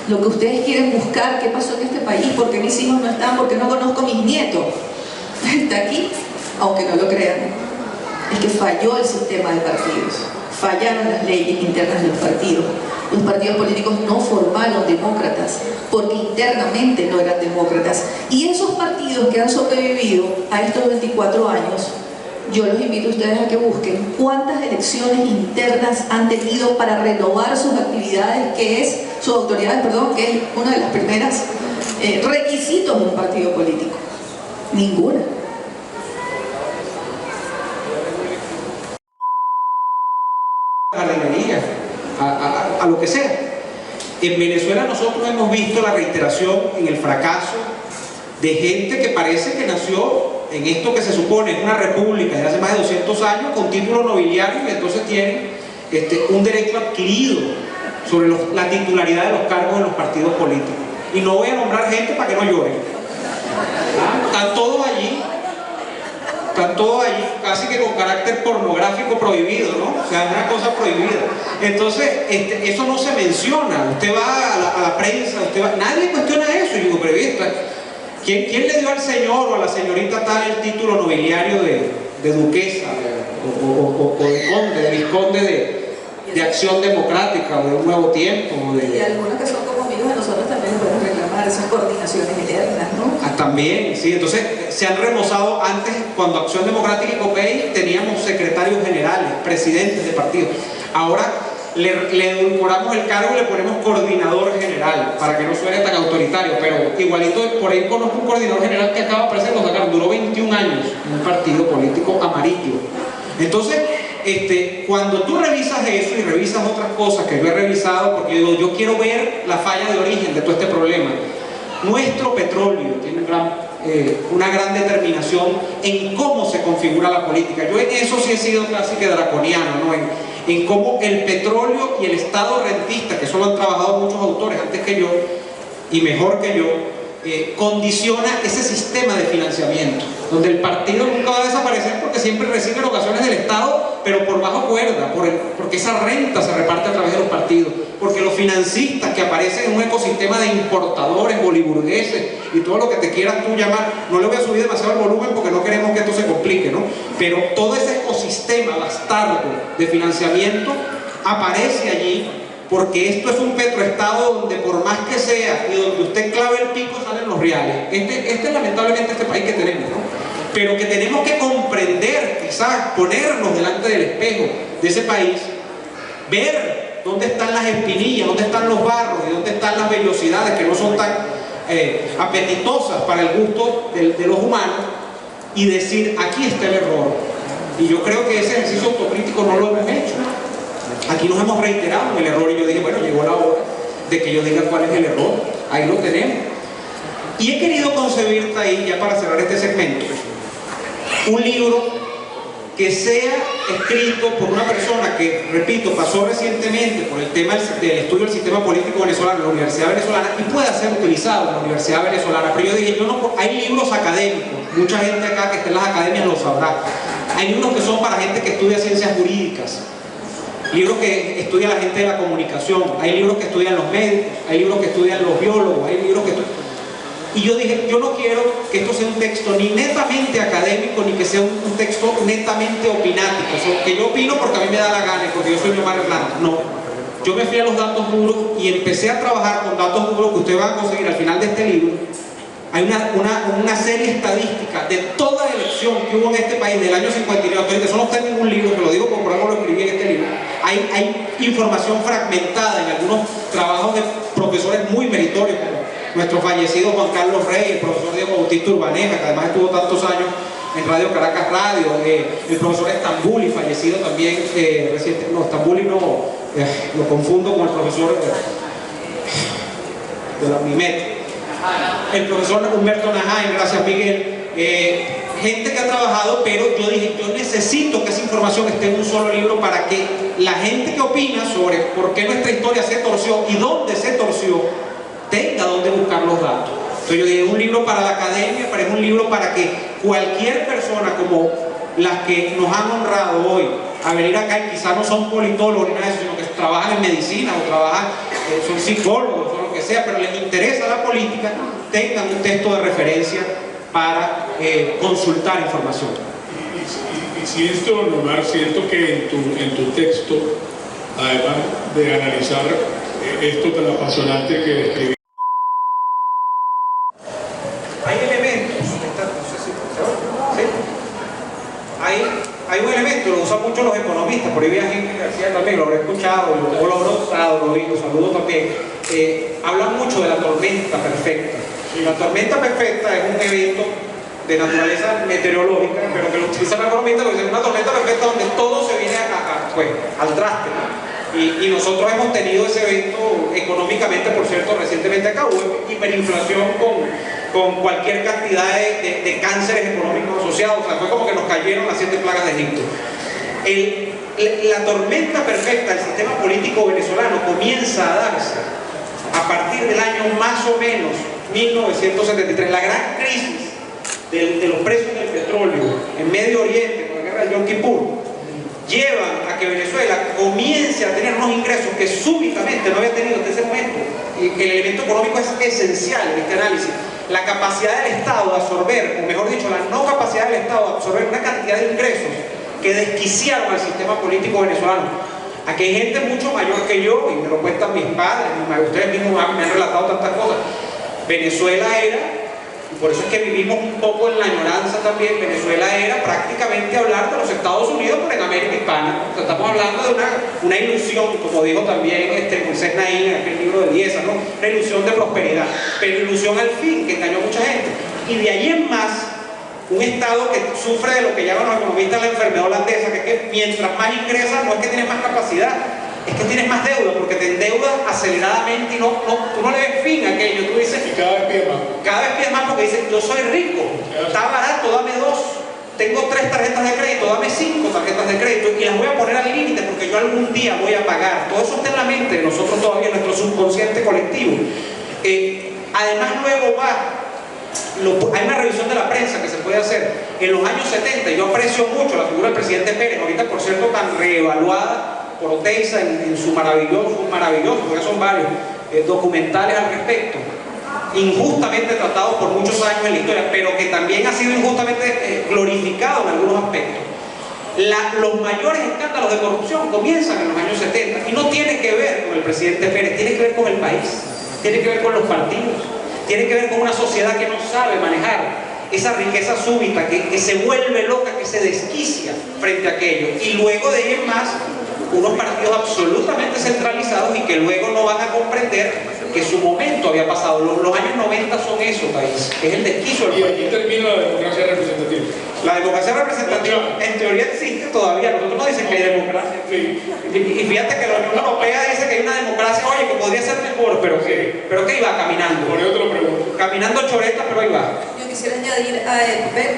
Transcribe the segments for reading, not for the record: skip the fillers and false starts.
lo que ustedes quieren buscar, qué pasó en este país, por qué mis hijos no están, por qué no conozco a mis nietos, está aquí, aunque no lo crean. Es que falló el sistema de partidos, fallaron las leyes internas de los partidos. Los partidos políticos no formaron demócratas porque internamente no eran demócratas. Y esos partidos que han sobrevivido a estos 24 años, yo los invito a ustedes a que busquen cuántas elecciones internas han tenido para renovar sus actividades, sus autoridades, perdón, que es una de las primeras requisitos de un partido político. Ninguna. Jardinería, a lo que sea. En Venezuela nosotros hemos visto la reiteración en el fracaso de gente que parece que nació en esto que se supone es una república de hace más de 200 años con título nobiliario y entonces tienen un derecho adquirido sobre la titularidad de los cargos en los partidos políticos. Y no voy a nombrar gente para que no lloren. Están todos allí, casi que con carácter pornográfico prohibido, ¿no? O sea, es una cosa prohibida. Entonces, eso no se menciona. Usted va a la prensa, nadie cuestiona eso. Y digo, pero ¿quién le dio al señor o a la señorita tal el título nobiliario de duquesa o de conde, de vizconde de Acción Democrática o de Un Nuevo Tiempo? Y algunos que son como amigos de nosotros también pueden reclamar esas coordinaciones eternas, ¿no? También, sí. Entonces se han remozado. Antes, cuando Acción Democrática y COPEI teníamos secretarios generales, presidentes de partidos. Ahora le edulcoramos el cargo y le ponemos coordinador general para que no suene tan autoritario, pero igualito por ahí conozco un coordinador general que acaba de aparecer, lo sacaron, duró 21 años en un partido político amarillo. Entonces, cuando tú revisas eso y revisas otras cosas que yo he revisado, porque yo quiero ver la falla de origen de todo este problema. Nuestro petróleo tiene una gran determinación en cómo se configura la política. Yo en eso sí he sido casi que draconiano, ¿no? En cómo el petróleo y el Estado rentista, que eso lo han trabajado muchos autores antes que yo y mejor que yo, condiciona ese sistema de financiamiento, donde el partido nunca va a desaparecer porque siempre recibe erogaciones del Estado, pero por bajo cuerda, porque esa renta se reparte a través de los partidos, porque los financistas que aparecen en un ecosistema de importadores, boliburgueses y todo lo que te quieras tú llamar, no le voy a subir demasiado el volumen porque no queremos que esto se complique, ¿no? Pero todo ese ecosistema bastardo de financiamiento aparece allí, porque esto es un petroestado donde por más que sea y donde usted clave el pico salen los reales. Este es lamentablemente este país que tenemos, ¿no? Pero que tenemos que comprender, quizás ponernos delante del espejo de ese país, ver dónde están las espinillas, dónde están los barros y dónde están las vellosidades que no son tan apetitosas para el gusto de los humanos, y decir, aquí está el error. Y yo creo que ese ejercicio autocrítico no lo hemos hecho. Aquí nos hemos reiterado en el error y yo dije, bueno, llegó la hora de que yo diga cuál es el error. Ahí lo tenemos. Y he querido concebir ahí, ya para cerrar este segmento, un libro que sea escrito por una persona que, repito, pasó recientemente por el tema del estudio del sistema político venezolano en la Universidad Venezolana y pueda ser utilizado en la Universidad Venezolana. Pero yo dije, hay libros académicos, mucha gente acá que está en las academias lo sabrá. Hay libros que son para gente que estudia ciencias jurídicas, libros que estudia la gente de la comunicación, hay libros que estudian los médicos, hay libros que estudian los biólogos, hay libros que y yo dije, yo no quiero que esto sea un texto ni netamente académico, ni que sea un texto netamente opinático, o sea, que yo opino porque a mí me da la gana y porque yo soy Omar Hernández. No, yo me fui a los datos duros y empecé a trabajar con datos duros que ustedes van a conseguir al final de este libro. Hay una serie estadística de toda elección que hubo en este país del año 59, eso no está en ningún libro, que lo digo por algo lo escribí en este libro. Hay información fragmentada en algunos trabajos de profesores muy meritorios, como nuestro fallecido Juan Carlos Rey, el profesor Diego Bautista Urbaneja, que además estuvo tantos años en Radio Caracas Radio, el profesor Estambuli, fallecido también reciente, no, Estambuli no, lo confundo con el profesor de la UNIMED, el profesor Humberto Najain, gracias Miguel, gente que ha trabajado, pero yo dije, yo necesito que esa información esté en un solo libro para que la gente que opina sobre por qué nuestra historia se torció y dónde se torció, tenga dónde buscar los datos. Entonces yo dije, un libro para la academia, pero es un libro para que cualquier persona como las que nos han honrado hoy a venir acá, y quizás no son politólogos ni nada de eso, sino que trabajan en medicina o trabajan, son psicólogos, son lo que sea, pero les interesa la política, tengan un texto de referencia para consultar información. Y siento, Nomar, siento que en tu texto, además de analizar esto tan apasionante que describí, hay elementos, no sé si ¿sí? Hay un elemento, lo usan mucho los economistas, por ahí vi a Henry García también, lo habré escuchado, o lo habré usado, lo saludo también. Hablan mucho de la tormenta perfecta. La tormenta perfecta es un evento de naturaleza meteorológica, pero que lo utilizan los economistas porque es una tormenta perfecta donde todo se viene pues, al traste, ¿no? Y nosotros hemos tenido ese evento económicamente, por cierto, recientemente acá hubo hiperinflación con cualquier cantidad de cánceres económicos asociados. O sea, fue como que nos cayeron las 7 plagas de Egipto. La tormenta perfecta del sistema político venezolano comienza a darse a partir del año más o menos 1973, la gran crisis de los precios del petróleo en Medio Oriente, con la guerra de Yom Kippur, llevan a que Venezuela comience a tener unos ingresos que súbitamente no había tenido hasta ese momento. Y el elemento económico es esencial en este análisis. La capacidad del Estado de absorber, o mejor dicho, la no capacidad del Estado de absorber una cantidad de ingresos que desquiciaron al sistema político venezolano. Aquí hay gente mucho mayor que yo, y me lo cuentan mis padres, ustedes mismos me han relatado tantas cosas. Venezuela era, y por eso es que vivimos un poco en la añoranza también, Venezuela era prácticamente hablar de los Estados Unidos, pero en América hispana. O sea, estamos hablando de una ilusión, como dijo también Moisés Naín en aquel libro de Liesa, ¿no? Una ilusión de prosperidad, pero ilusión al fin, que engañó a mucha gente. Y de ahí en más, un Estado que sufre de lo que llaman los economistas la enfermedad holandesa, que es que mientras más ingresas, no es que tienes más capacidad, es que tienes más deuda, porque te endeudas aceleradamente y tú no le ves fin a aquello. Tú dices, y cada vez pides más. Cada vez pides más porque dices, yo soy rico, está barato, dame 2. Tengo 3 tarjetas de crédito, dame 5 tarjetas de crédito y las voy a poner al límite porque yo algún día voy a pagar. Todo eso está en la mente de nosotros todavía, en nuestro subconsciente colectivo. Además luego hay una revisión de la prensa que se puede hacer. En los años 70, yo aprecio mucho la figura del presidente Pérez, ahorita por cierto tan reevaluada por Oteiza en su maravilloso, porque son varios documentales al respecto, injustamente tratados por muchos años en la historia, pero que también ha sido injustamente glorificado en algunos aspectos. Los mayores escándalos de corrupción comienzan en los años 70 y no tiene que ver con el presidente Pérez, tiene que ver con el país, tiene que ver con los partidos, tiene que ver con una sociedad que no sabe manejar esa riqueza súbita, que se vuelve loca, que se desquicia frente a aquello. Y luego de ahí en más, unos partidos absolutamente centralizados y que luego no van a comprender que su momento había pasado. Los años 90 son eso, país. Es el desquicio del país. Y aquí termina la democracia representativa. La democracia representativa en teoría existe todavía. Nosotros nos dicen que hay democracia. Sí. Y fíjate que la Unión Europea dice que hay una democracia, oye, que podría ser mejor, pero que iba caminando. Por eso te lo pregunto. Caminando choreta, pero ahí va. Yo quisiera añadir a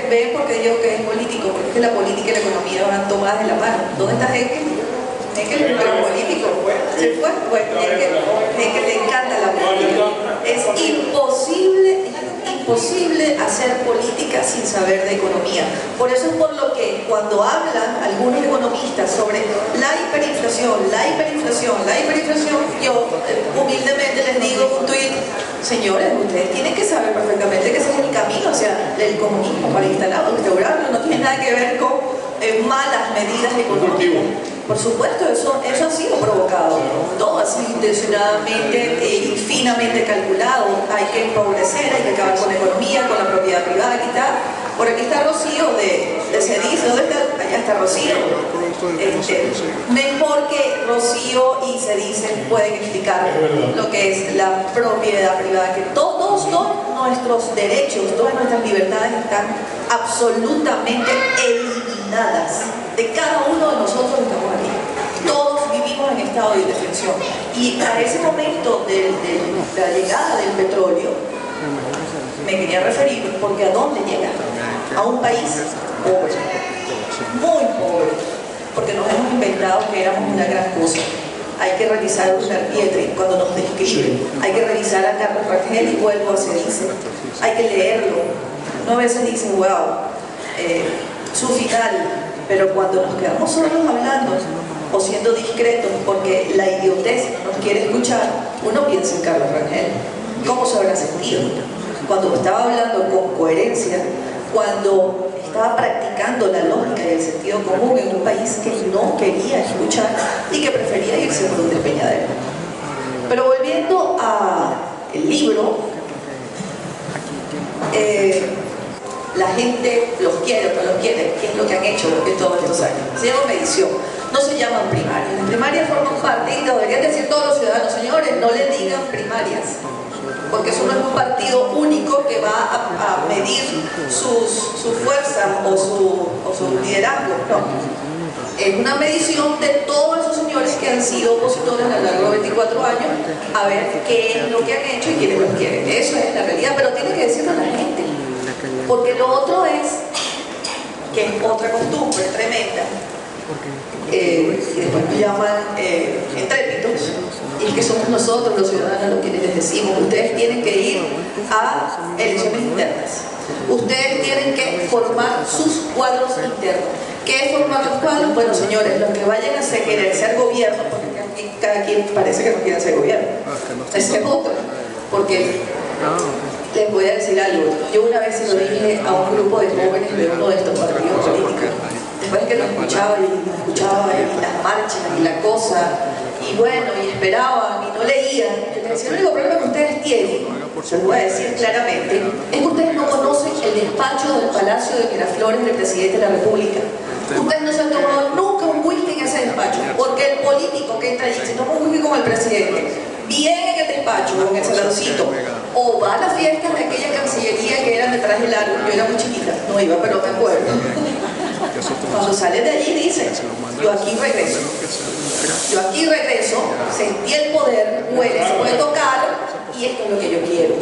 ve porque digo que es político, porque es que la política y la economía van tomadas de la mano. ¿Dónde está Henkel? Henkel es un gran político. ¿Se fue? Pues Henkel le encanta la política. Es imposible hacer política sin saber de economía. Por eso es por lo que cuando hablan algunos economistas sobre la hiperinflación, yo humildemente les digo un tuit, señores, ustedes tienen que saber perfectamente que ese es el camino hacia el comunismo para instaurarlo, no tiene nada que ver con malas medidas económicas. Por supuesto, eso ha sido provocado. Todo ha sido intencionadamente y finamente calculado. Hay que empobrecer, hay que acabar con la economía, con la propiedad privada. Por aquí está Rocío de Cediz. ¿Dónde está? Allá está Rocío. Mejor que Rocío y Cediz pueden explicar lo que es la propiedad privada. Que todos nuestros derechos, todas nuestras libertades están absolutamente eliminadas. De cada uno de nosotros estamos aquí. Todos vivimos en estado de indefensión. Y a ese momento de la llegada del petróleo, me quería referir, porque ¿a dónde llega? A un país pobre, muy pobre, porque nos hemos inventado que éramos una gran cosa. Hay que revisar a Usner-Pietri cuando nos describe, hay que revisar a Carlos Rangel y vuelvo a se dice, hay que leerlo. Uno a veces dice, wow, su final. Pero cuando nos quedamos solos hablando, o siendo discretos porque la idiotez no nos quiere escuchar, uno piensa en Carlos Rangel. ¿Cómo se habrá sentido? Cuando estaba hablando con coherencia, cuando estaba practicando la lógica y el sentido común en un país que no quería escuchar y que prefería irse por un despeñadero. Pero volviendo al libro, la gente los quiere o no los quiere, ¿qué es lo que han hecho en todos estos años? Se llama medición, no se llaman primarias. Las primarias forman parte, y deberían decir todos los ciudadanos, señores, no le digan primarias, porque eso no es un partido único que va a medir su fuerza o su liderazgo, no. Es una medición de todos esos señores que han sido opositores a lo largo de 24 años, a ver qué es lo que han hecho y quiénes los quieren. Eso es la realidad, pero tiene que decirlo a la gente, porque lo otro es, que es otra costumbre tremenda, y después nos llaman intrépidos, y es que somos nosotros los ciudadanos los quienes les decimos, ustedes tienen que ir a elecciones internas, ustedes tienen que formar sus cuadros internos. ¿Qué es formar los cuadros? Bueno, señores, los que vayan a querer ser gobierno, porque aquí cada quien parece que no quiere ser gobierno, ese es otro, porque les voy a decir algo. Yo una vez se lo dije a un grupo de jóvenes de uno de estos partidos políticos, después que lo escuchaba y las marchas y la cosa, y bueno, y esperaban y no leían, yo les decía, el único problema que ustedes tienen, se lo voy a decir claramente, es que ustedes no conocen el despacho del Palacio de Miraflores del Presidente de la República. Ustedes no se han tomado nunca un whisky en ese despacho, porque el político que entra allí se toma un whisky como el presidente, viene en el despacho, en el saloncito, o va a las fiestas de aquella cancillería que eran detrás del árbol. Yo era muy chiquita, no iba, pero me acuerdo. Cuando sale de allí dice, yo aquí regreso, sentí el poder, huele, se puede tocar, y esto es lo que yo quiero.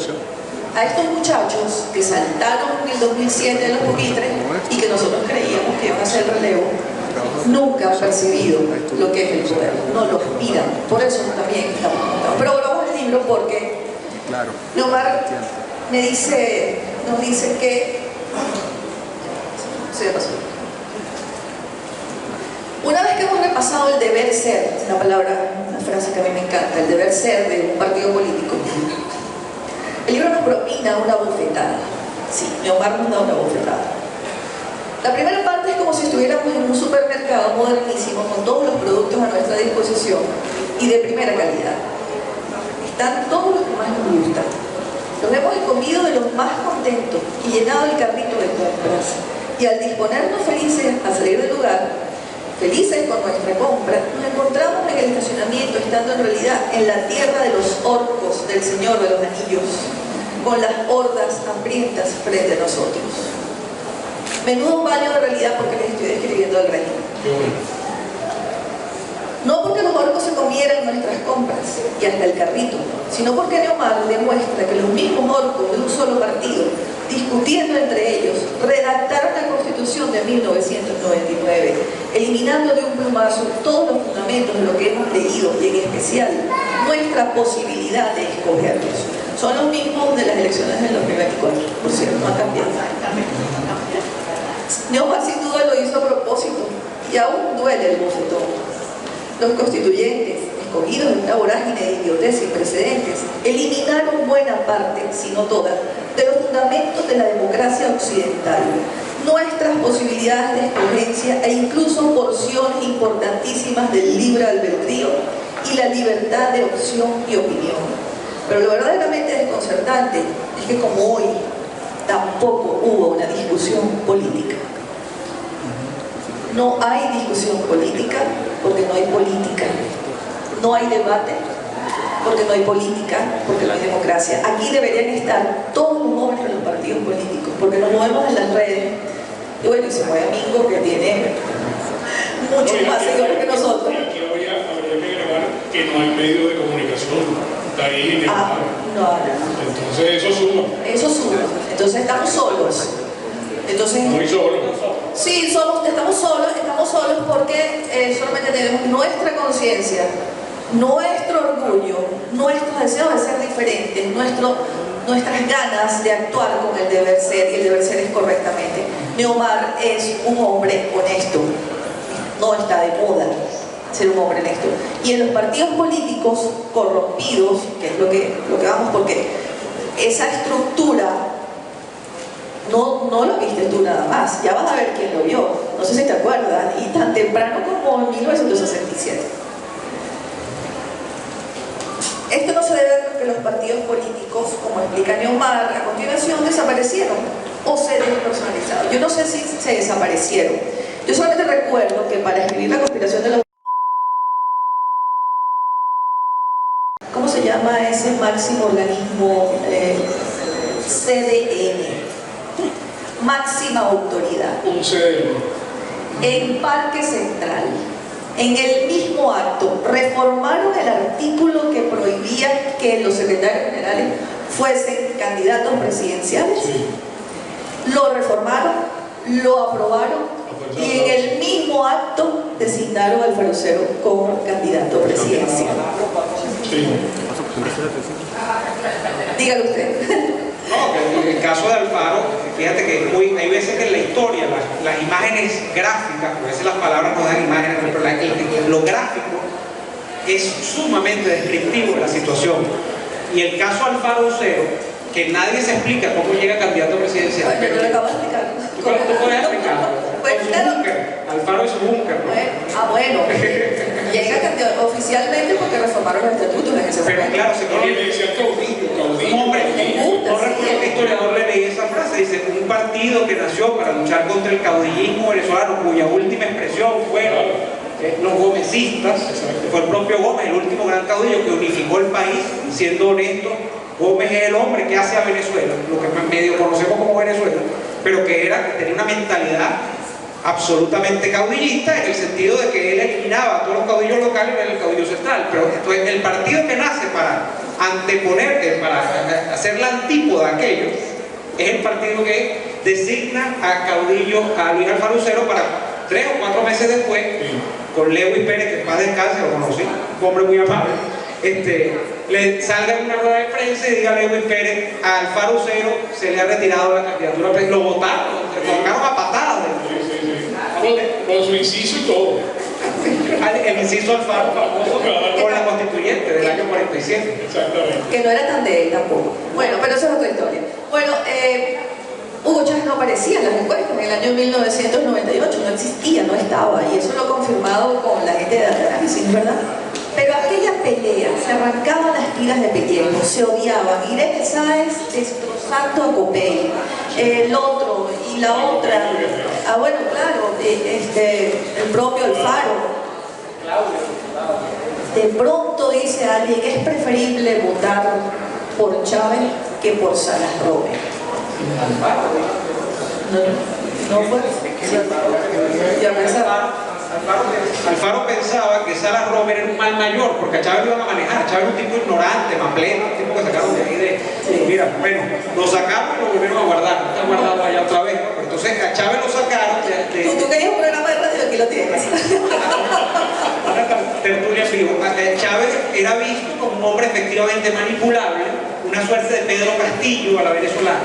A estos muchachos que saltaron en el 2007 en los pupitres y que nosotros creíamos que iban a hacer relevo, nunca han percibido lo que es el poder, no lo aspiran, por eso también estamos montados. Pero volvamos al libro porque Leomar nos dice que se me pasó. Una vez que hemos repasado el deber ser, una frase que a mí me encanta, el deber ser de un partido político, el libro nos propina una bofetada. Sí, Leomar nos da una bofetada. La primera parte es como si estuviéramos en un supermercado modernísimo con todos los productos a nuestra disposición y de primera calidad. Están todos los que más nos gustan. Los hemos escogido de los más contentos y llenado el carrito de compras. Y al disponernos felices a salir del lugar, felices con nuestra compra, nos encontramos en el estacionamiento, estando en realidad en la tierra de los orcos del Señor de los Anillos, con las hordas hambrientas frente a nosotros. Menudo baño de realidad porque les estoy describiendo el reino. No porque los orcos se comieran nuestras compras y hasta el carrito, sino porque Leomar demuestra que los mismos orcos de un solo partido, discutiendo entre ellos, redactaron la Constitución de 1999, eliminando de un plumazo todos los fundamentos de lo que hemos leído y en especial nuestra posibilidad de escogerlos. Son los mismos de las elecciones del 2024, por cierto, no han cambiado. Leomar sin duda lo hizo a propósito y aún duele el bofetón. Los constituyentes, escogidos en una vorágine de idiotez sin precedentes, eliminaron buena parte, si no toda, de los fundamentos de la democracia occidental, nuestras posibilidades de escogencia e incluso porciones importantísimas del libre albedrío y la libertad de opción y opinión. Pero lo verdaderamente desconcertante es que como hoy tampoco hubo una discusión política. No hay discusión política porque no hay política. No hay debate porque no hay política, porque no hay democracia. Aquí deberían estar todos los jóvenes de los partidos políticos, porque nos movemos en las redes. Y bueno, y se mueve Mingo, que tiene muchos más seguidores que nosotros. Aquí habría que agregar que no hay medio de comunicación. Está ahí no. Entonces eso suma. Eso suma. Entonces estamos solos. Entonces, muy solos. Sí, estamos solos porque solamente tenemos nuestra conciencia, nuestro orgullo, nuestros deseos de ser diferentes, nuestras ganas de actuar con el deber ser, y el deber ser es correctamente. Leomar es un hombre honesto, no está de moda, ser un hombre honesto. Y en los partidos políticos corrompidos, que es lo que vamos, porque esa estructura no lo viste tú nada más, ya vas a ver quién lo vio, no sé si te acuerdas, y tan temprano como en 1967. Esto no se debe a que los partidos políticos, como explica Neomar, a continuación desaparecieron o se despersonalizaron. Yo no sé si se desaparecieron. Yo solamente recuerdo que para escribir la conspiración de la... ¿Cómo se llama ese máximo organismo? CDN. Máxima autoridad. Un CDN. En Parque Central, en el mismo acto, reformaron el artículo que prohibía que los secretarios generales fuesen candidatos presidenciales. Sí. Lo reformaron, lo aprobaron y en el mismo acto designaron al Farusero como candidato presidencial. Sí. Dígalo usted. No, que en el caso de Alfaro, fíjate que hay veces que en la historia las imágenes gráficas, a veces las palabras no dan imágenes, pero lo gráfico es sumamente descriptivo de la situación. Y el caso Alfaro Usero, que nadie se explica cómo llega candidato presidencial. Bueno, yo lo acabo de explicar. ¿Tú puedes explicarlo? Pues, claro. Alfaro es un búnker, ¿no? Bueno, llega candidato oficialmente porque reformaron los estatutos en ese Pero momento. claro, se convierte Decía caudillo. un hombre. gusta, No recuerdo qué historiador le leí esa frase. Dice: un partido que nació para luchar contra el caudillismo venezolano, cuya última expresión fueron los gomecistas. Fue el propio Gómez, el último gran caudillo que unificó el país. Siendo honesto, Gómez es el hombre que hace a Venezuela, lo que medio conocemos como Venezuela, pero que tenía una mentalidad absolutamente caudillista, en el sentido de que él eliminaba a todos los caudillos locales y era el caudillo central. Pero entonces, el partido que nace para anteponer, para hacer la antípoda a aquello, es el partido que designa a caudillo, a Luis Alfaro Usero, para 3 o 4 meses después, con Lewis Pérez, que en paz descanse, lo conocí, un hombre muy amable, le salga en una rueda de prensa y diga a Lewis Pérez: a Alfaro Usero se le ha retirado la candidatura, lo votaron, le tocaron a patadas. Con su inciso y todo. El inciso Alfaro, famoso por la constituyente del año 47. Exactamente. Que no era tan de él tampoco. Bueno, pero eso es otra historia. Bueno, Hugo Chávez no aparecía en las encuestas en el año 1998, no existía, no estaba, y eso lo he confirmado con la gente de análisis, ¿verdad? Pero aquella pelea, se arrancaban las tiras de pellejo, se odiaban. Irene Sáez destrozando a Copey, el otro y la otra. Bueno, claro, el propio Alfaro. De pronto dice alguien: es preferible votar por Chávez que por Salas Romer. No fue. Ya pensaba. Alfaro pensaba que Salas Romer era un mal mayor, porque a Chávez lo iban a manejar. Chávez era un tipo ignorante, mapleno, un tipo que sacaron de ahí de... Sí. Mira, bueno, lo sacaron y lo volvieron a guardar. Está guardado allá otra vez. Entonces a Chávez lo sacaron Tú querías un programa de radio, aquí lo tienes. una tertulia en vivo. Chávez era visto como un hombre efectivamente manipulable, una suerte de Pedro Castillo a la venezolana.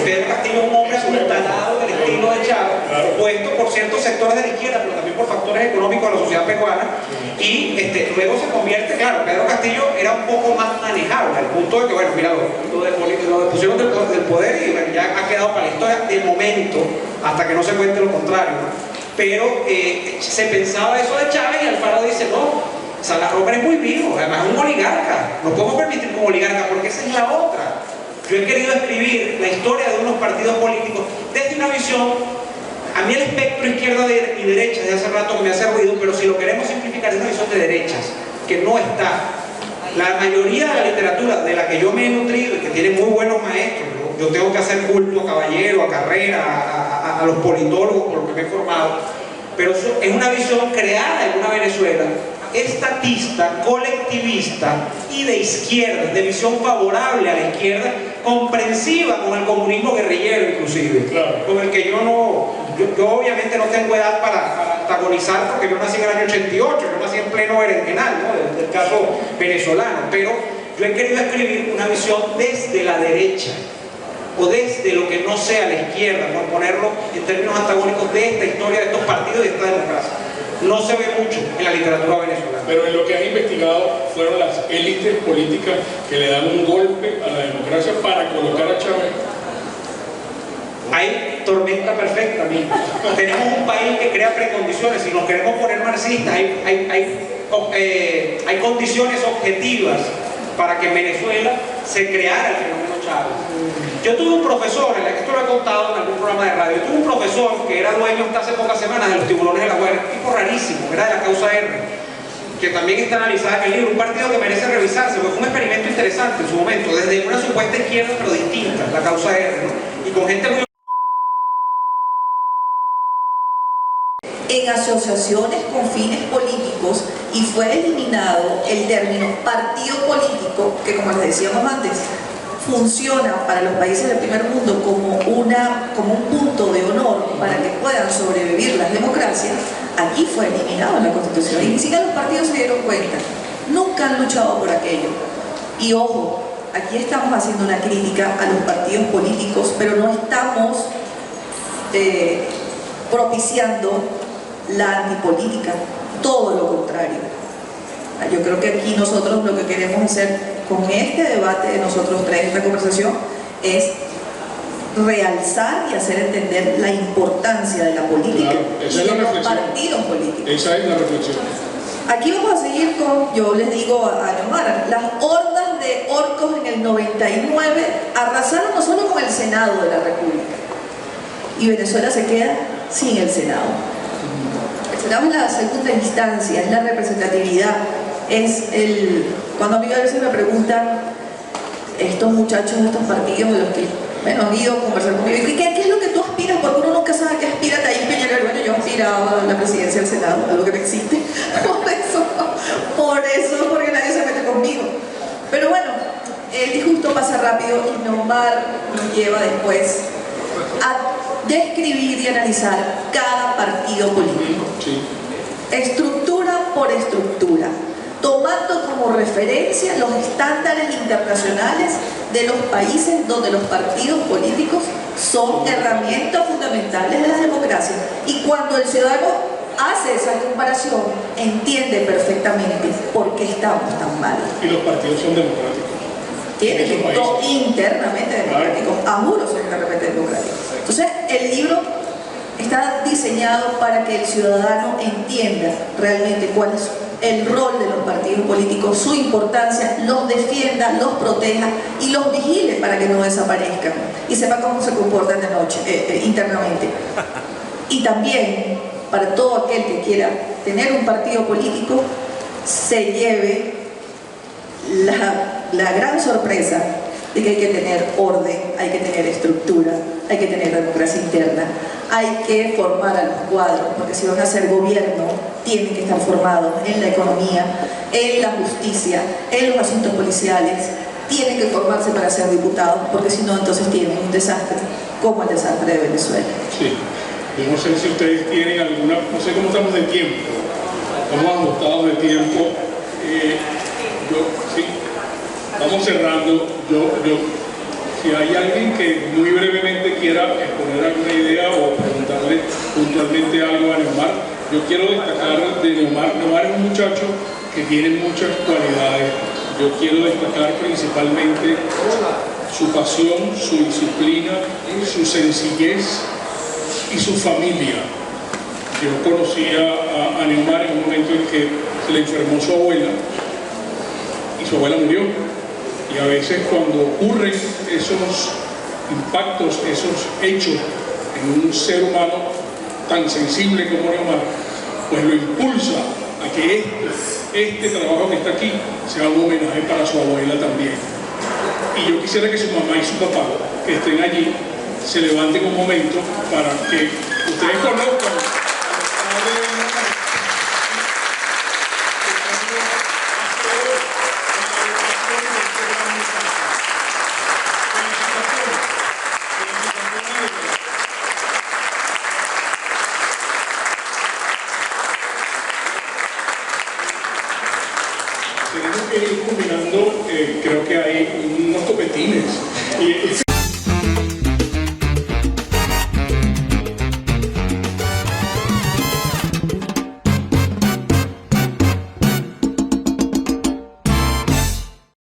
Pedro Castillo es un hombre apuntalado del estilo de Chávez, opuesto por ciertos sectores de la izquierda, pero también por factores económicos de la sociedad peruana. Y luego se convierte, claro, Pedro Castillo era un poco más manejable, al punto de que, bueno, mira, lo depusieron del poder y bueno, ya ha quedado para la historia de momento, hasta que no se cuente lo contrario, ¿no? Pero se pensaba eso de Chávez y Alfaro dice: no, Salas Romer es muy vivo, además es un oligarca, no podemos permitir como oligarca, porque esa es la otra. Yo he querido escribir la historia de unos partidos políticos desde una visión. A mí el espectro izquierda y derecha de hace rato que me hace ruido, pero si lo queremos simplificar es una visión de derechas, que no está. La mayoría de la literatura de la que yo me he nutrido y que tiene muy buenos maestros, ¿no? Yo tengo que hacer culto a Caballero, a Carrera, a los politólogos por los que me he formado, pero eso es una visión creada en una Venezuela estatista, colectivista y de izquierda, de visión favorable a la izquierda, comprensiva con el comunismo guerrillero inclusive, claro, con el que yo obviamente no tengo edad para antagonizar, porque yo nací en el año 88, yo nací en pleno berenjenal, ¿no? del caso venezolano, pero yo he querido escribir una visión desde la derecha, o desde lo que no sea la izquierda, por ponerlo en términos antagónicos, de esta historia, de estos partidos y de esta democracia. no se ve mucho en la literatura venezolana. Pero en lo que han investigado fueron las élites políticas que le dan un golpe a la democracia para colocar a Chávez. Hay tormenta perfecta, mismo. Tenemos un país que crea precondiciones. Si nos queremos poner marxistas, hay condiciones objetivas para que en Venezuela se creara el fenómeno Chávez. Yo tuve un profesor, esto lo he contado en algún programa de radio, tuve un profesor que era dueño hasta hace pocas semanas de los Tiburones de la Guerra, un tipo rarísimo, era de la causa R, que también está analizada en el libro, un partido que merece revisarse, porque fue un experimento interesante en su momento, desde una supuesta izquierda pero distinta, la causa R, ¿no? Y con gente muy... en asociaciones con fines políticos, y fue eliminado el término partido político, que como les decíamos antes, funciona para los países del primer mundo como un punto de honor para que puedan sobrevivir las democracias. Aquí fue eliminado en la Constitución y ni siquiera los partidos se dieron cuenta, nunca han luchado por aquello. Y ojo, aquí estamos haciendo una crítica a los partidos políticos, pero no estamos propiciando la antipolítica, todo lo contrario. Yo creo que aquí nosotros lo que queremos hacer con este debate de nosotros tres, esta conversación, es realzar y hacer entender la importancia de la política, claro, esa es la los reflexión. partidos políticos. Esa es la reflexión. Aquí vamos a seguir con, yo les digo a Neomar, las hordas de orcos en el 99 arrasaron no solo con el Senado de la República, y Venezuela se queda sin el Senado. El Senado es la segunda instancia, es la representatividad, es el... Cuando a mí a veces me preguntan estos muchachos de estos partidos de los que, bueno, han ido a conversar conmigo, y ¿qué es lo que tú aspiras? Porque uno nunca sabe qué aspira. Taís Peñalver, bueno, yo aspiraba a la presidencia del Senado, algo que no existe, por eso, porque nadie se mete conmigo. Pero bueno, el disgusto pasa rápido y Neomar nos lleva después a describir y analizar cada partido político, Sí. estructura por estructura, tomando como referencia los estándares internacionales de los países donde los partidos políticos son herramientas fundamentales de las democracias. Y cuando el ciudadano hace esa comparación, entiende perfectamente por qué estamos tan mal. Y los partidos son democráticos. Tienen En esos países. internamente democráticos, a juro son internamente democráticos. Entonces, el libro está diseñado para que el ciudadano entienda realmente cuál es el rol de los partidos políticos, su importancia, los defienda, los proteja y los vigile para que no desaparezcan y sepa cómo se comportan de noche, internamente. Y también para todo aquel que quiera tener un partido político, se lleve la gran sorpresa de que hay que tener orden, hay que tener estructura, hay que tener democracia interna, hay que formar a los cuadros, porque si van a ser gobierno, tienen que estar formados en la economía, en la justicia, en los asuntos policiales, tienen que formarse para ser diputados, porque si no, entonces tienen un desastre, como el desastre de Venezuela. Sí. Yo no sé si ustedes tienen alguna, no sé cómo estamos de tiempo, estamos ajustados de tiempo. Sí, vamos cerrando. Si hay alguien que muy brevemente quiera exponer alguna idea o preguntarle puntualmente algo a Neomar, yo quiero destacar de Neomar. Neomar es un muchacho que tiene muchas cualidades. Yo quiero destacar principalmente su pasión, su disciplina, su sencillez y su familia. Yo conocí a Neomar en un momento en que se le enfermó su abuela y su abuela murió. Y a veces cuando ocurren esos impactos, esos hechos en un ser humano tan sensible como Neomar, pues lo impulsa a que este trabajo que está aquí sea un homenaje para su abuela también. Y yo quisiera que su mamá y su papá, que estén allí, se levanten un momento para que ustedes conozcan a